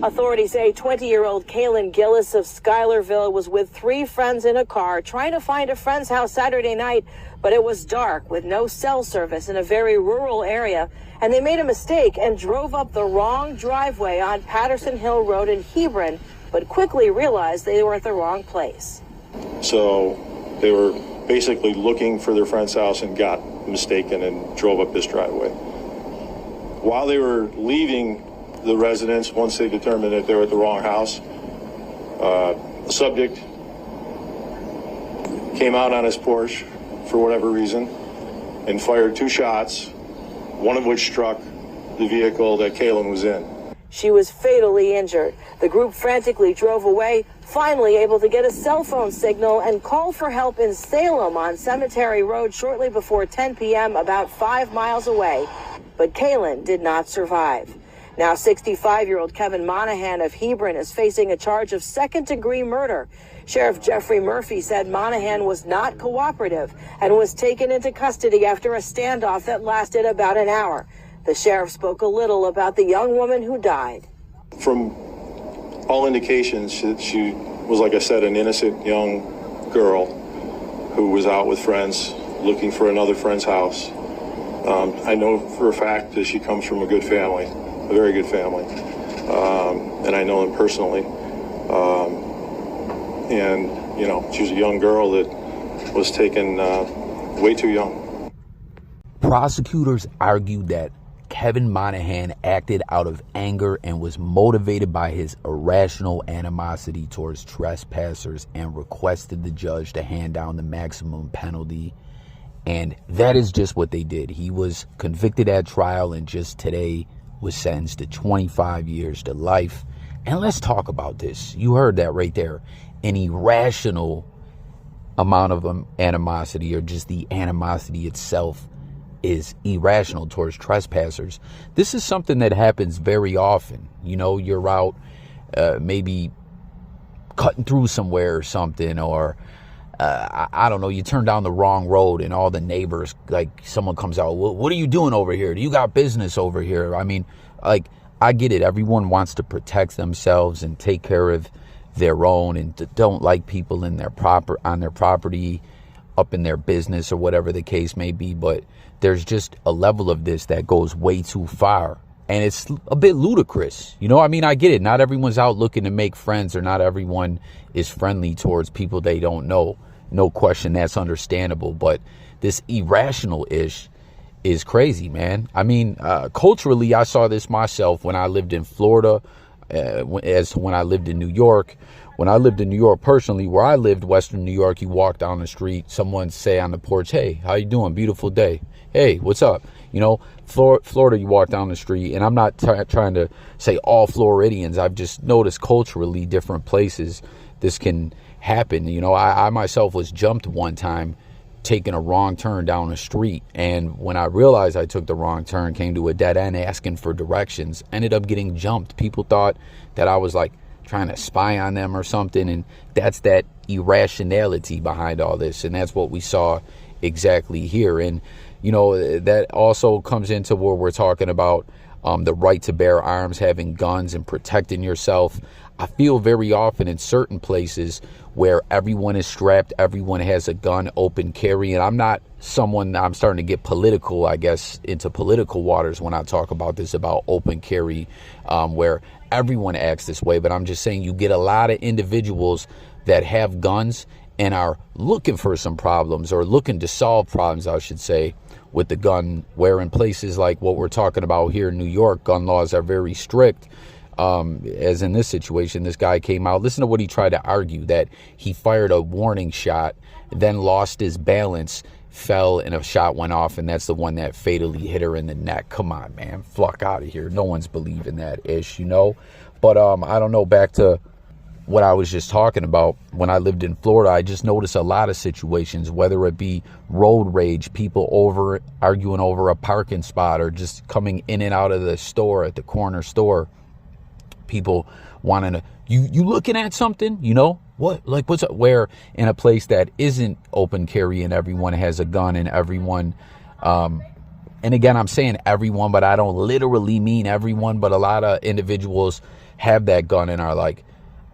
Authorities say 20-year-old Kaylin Gillis of Schuylerville was with 3 friends in a car trying to find a friend's house Saturday night, but it was dark with no cell service in a very rural area, and they made a mistake and drove up the wrong driveway on Patterson Hill Road in Hebron, but quickly realized they were at the wrong place. So they were basically looking for their friend's house and got mistaken and drove up this driveway. While they were leaving the residence, once they determined that they were at the wrong house, the subject came out on his Porsche for whatever reason and fired 2 shots, one of which struck the vehicle that Kaylin was in. She was fatally injured. The group frantically drove away, finally able to get a cell phone signal and call for help in Salem on Cemetery Road shortly before 10 p.m., about 5 miles away. But Kaylin did not survive. Now 65-year-old Kevin Monahan of Hebron is facing a charge of second-degree murder. Sheriff Jeffrey Murphy said Monahan was not cooperative and was taken into custody after a standoff that lasted about an hour. The sheriff spoke a little about the young woman who died. From all indications, she was, like I said, an innocent young girl who was out with friends looking for another friend's house. I know for a fact that she comes from a good family, a very good family, and I know them personally. And, you know, she was a young girl that was taken way too young. Prosecutors argued that Kevin Monahan acted out of anger and was motivated by his irrational animosity towards trespassers and requested the judge to hand down the maximum penalty. And that is just what they did. He was convicted at trial and just today was sentenced to 25 years to life. And let's talk about this. You heard that right there. An irrational amount of animosity, or just the animosity itself, is irrational towards trespassers. This is something that happens very often. You know, you're out maybe cutting through somewhere or something, or I don't know, you turn down the wrong road and all the neighbors, like someone comes out, what are you doing over here? Do you got business over here? I mean, like, I get it. Everyone wants to protect themselves and take care of their own and don't like people in their on their property, up in their business, or whatever the case may be. But there's just a level of this that goes way too far. And it's a bit ludicrous. You know, I mean, I get it. Not everyone's out looking to make friends, or not everyone is friendly towards people they don't know. No question, that's understandable. But this irrational-ish is crazy, man. I mean, culturally, I saw this myself when I lived in Florida, as when I lived in New York. When I lived in New York personally, where I lived, Western New York, you walk down the street, someone say on the porch, hey, how you doing? Beautiful day. Hey, what's up? You know, Florida, you walk down the street, and I'm not trying to say all Floridians. I've just noticed culturally different places this can happen. You know, I myself was jumped one time taking a wrong turn down the street. And when I realized I took the wrong turn, came to a dead end asking for directions, ended up getting jumped. People thought that I was like trying to spy on them or something. And that's that irrationality behind all this. And that's what we saw exactly here. And, you know, that also comes into where we're talking about the right to bear arms, having guns and protecting yourself. I feel very often in certain places where everyone is strapped, everyone has a gun, open carry. And I'm not someone, I'm starting to get political, I guess, into political waters when I talk about this, about open carry, where everyone acts this way. But I'm just saying, you get a lot of individuals that have guns and are looking for some problems, or looking to solve problems, I should say, with the gun, where in places like what we're talking about here in New York, gun laws are very strict. As in this situation, this guy came out. Listen to what he tried to argue, that he fired a warning shot, then lost his balance, fell, and a shot went off, and that's the one that fatally hit her in the neck. Come on, man, fuck out of here. No one's believing that ish, you know. But I don't know, back to what I was just talking about. When I lived in Florida, I just noticed a lot of situations, whether it be road rage, people arguing over a parking spot, or just coming in and out of the store, at the corner store. People wanting to, you looking at something, you know, what, like, what's up? Where in a place that isn't open carry and everyone has a gun and everyone And again, I'm saying everyone, but I don't literally mean everyone, but a lot of individuals have that gun and are like,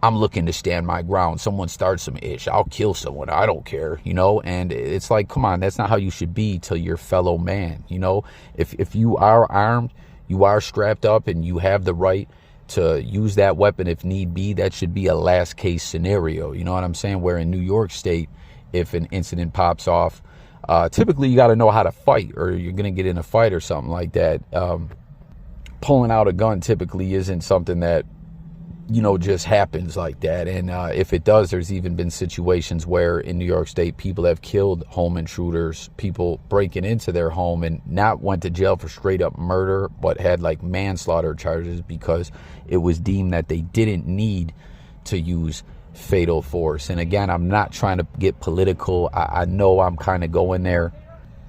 I'm looking to stand my ground. Someone starts some ish, I'll kill someone. I don't care, you know? And it's like, come on, that's not how you should be to your fellow man, you know? If you are armed, you are strapped up, and you have the right to use that weapon if need be, that should be a last case scenario. You know what I'm saying? Where in New York State, if an incident pops off, typically you got to know how to fight, or you're going to get in a fight or something like that. Pulling out a gun typically isn't something that, you know, just happens like that. And if it does, there's even been situations where in New York State, people have killed home intruders, people breaking into their home, and not went to jail for straight up murder, but had like manslaughter charges because it was deemed that they didn't need to use fatal force. And again, I'm not trying to get political. I know I'm kind of going there,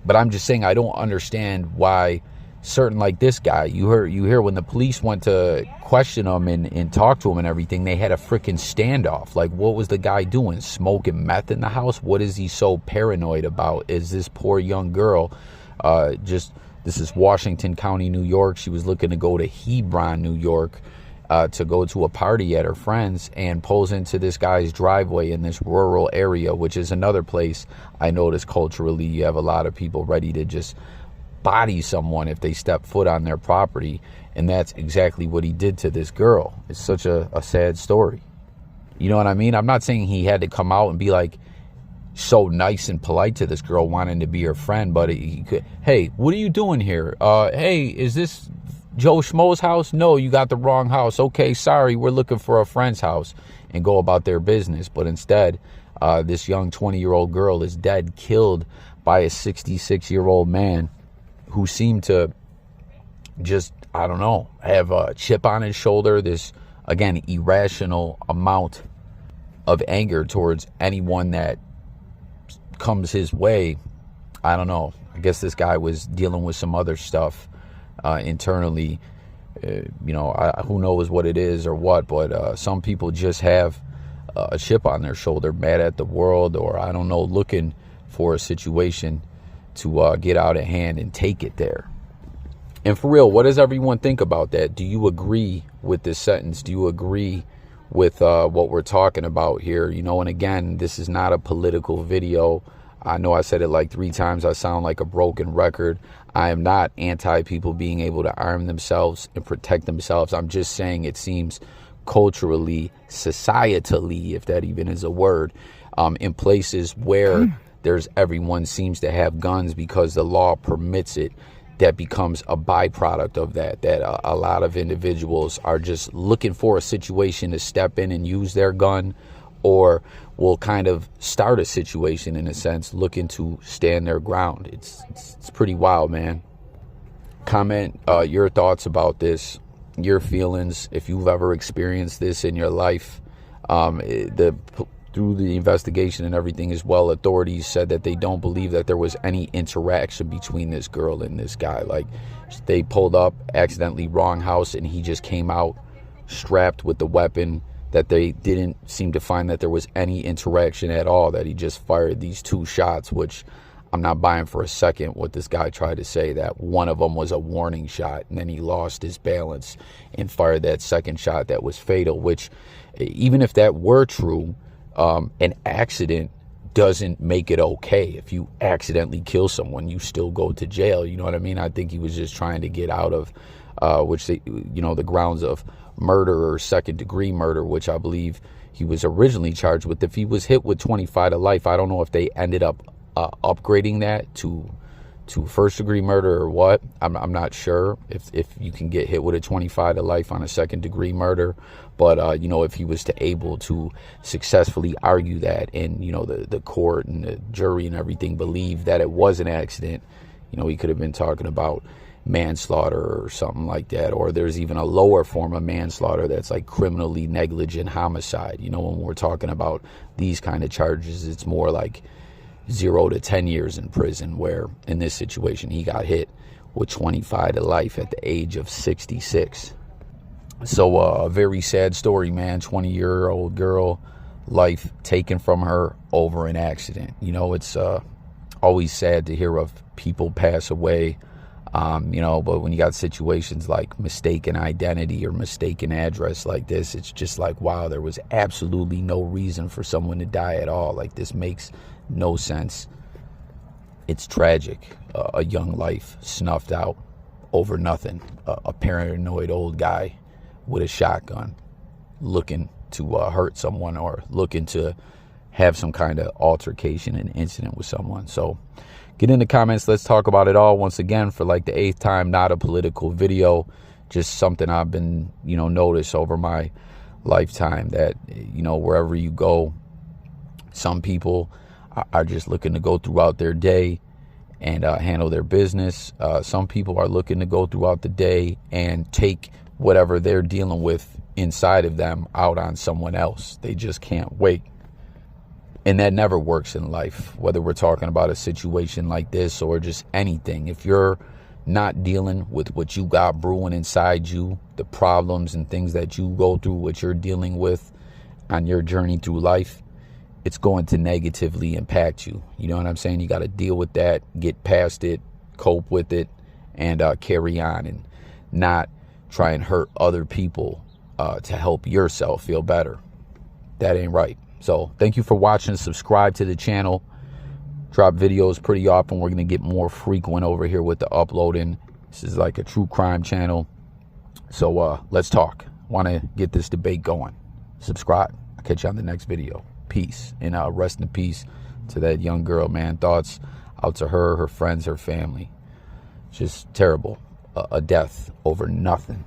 but I'm just saying I don't understand why certain, like this guy, you hear when the police went to question him and talk to him and everything, they had a freaking standoff. Like, what was the guy doing? Smoking meth in the house? What is he so paranoid about? Is this poor young girl, this is Washington County, New York. She was looking to go to Hebron, New York, to go to a party at her friend's, and pulls into this guy's driveway in this rural area, which is another place I notice culturally you have a lot of people ready to just body someone if they step foot on their property. And that's exactly what he did to this girl. It's such a sad story. You know what I mean? I'm not saying he had to come out and be like so nice and polite to this girl wanting to be her friend, but he could, hey, what are you doing here? Hey, is this Joe Schmo's house? No, you got the wrong house. Okay, sorry, we're looking for a friend's house, and go about their business. But instead, this young 20-year-old girl is dead, killed by a 66-year-old man who seemed to just, I don't know, have a chip on his shoulder, this, again, irrational amount of anger towards anyone that comes his way. I don't know. I guess this guy was dealing with some other stuff internally. Who knows what it is or what, but some people just have a chip on their shoulder, mad at the world, or I don't know, looking for a situation to get out of hand and take it there. And for real, what does everyone think about that? Do you agree with this sentence? Do you agree with what we're talking about here? You know, and again, this is not a political video. I know I said it like 3 times. I sound like a broken record. I am not anti people being able to arm themselves and protect themselves. I'm just saying it seems culturally, societally, if that even is a word, in places where everyone seems to have guns because the law permits it, that becomes a byproduct of that a lot of individuals are just looking for a situation to step in and use their gun, or will kind of start a situation in a sense, looking to stand their ground. It's pretty wild, man. Comment your thoughts about this, your feelings, if you've ever experienced this in your life. Through the investigation and everything as well, authorities said that they don't believe that there was any interaction between this girl and this guy. Like, they pulled up, accidentally wrong house, and he just came out strapped with the weapon, that they didn't seem to find that there was any interaction at all, that he just fired these 2 shots, which I'm not buying for a second what this guy tried to say, that one of them was a warning shot, and then he lost his balance and fired that second shot that was fatal, which, even if that were true, an accident doesn't make it okay. If you accidentally kill someone, you still go to jail. You know what I mean? I think he was just trying to get out of the grounds of murder or second-degree murder, which I believe he was originally charged with. If he was hit with 25 to life, I don't know if they ended up upgrading that to first-degree murder or what. I'm not sure if you can get hit with a 25 to life on a second-degree murder. But, if he was able to successfully argue that, and, the court and the jury and everything believed that it was an accident, he could have been talking about manslaughter or something like that. Or there's even a lower form of manslaughter that's like criminally negligent homicide. When we're talking about these kind of charges, it's more like 0 to 10 years in prison, where in this situation he got hit with 25 to life at the age of 66. So a very sad story, man. 20-year-old girl, life taken from her over an accident. It's always sad to hear of people pass away But when you got situations like mistaken identity or mistaken address like this, it's just like, wow, there was absolutely no reason for someone to die at all. Like, this makes no sense. It's tragic. A young life snuffed out over nothing. A paranoid old guy with a shotgun looking to hurt someone or looking to have some kind of altercation and incident with someone. So get in the comments. Let's talk about it all. Once again, for like the 8th time, not a political video, just something I've been, noticed over my lifetime that, wherever you go, some people are just looking to go throughout their day and handle their business. Some people are looking to go throughout the day and take whatever they're dealing with inside of them out on someone else. They just can't wait. And that never works in life, whether we're talking about a situation like this or just anything. If you're not dealing with what you got brewing inside you, the problems and things that you go through, what you're dealing with on your journey through life, it's going to negatively impact you. You know what I'm saying? You got to deal with that, get past it, cope with it, and carry on, and not try and hurt other people to help yourself feel better. That ain't right. So thank you for watching. Subscribe to the channel. Drop videos pretty often. We're going to get more frequent over here with the uploading. This is like a true crime channel. So let's talk. Want to get this debate going. Subscribe. I'll catch you on the next video. Peace. And rest in peace to that young girl, man. Thoughts out to her, her friends, her family. Just terrible. A death over nothing.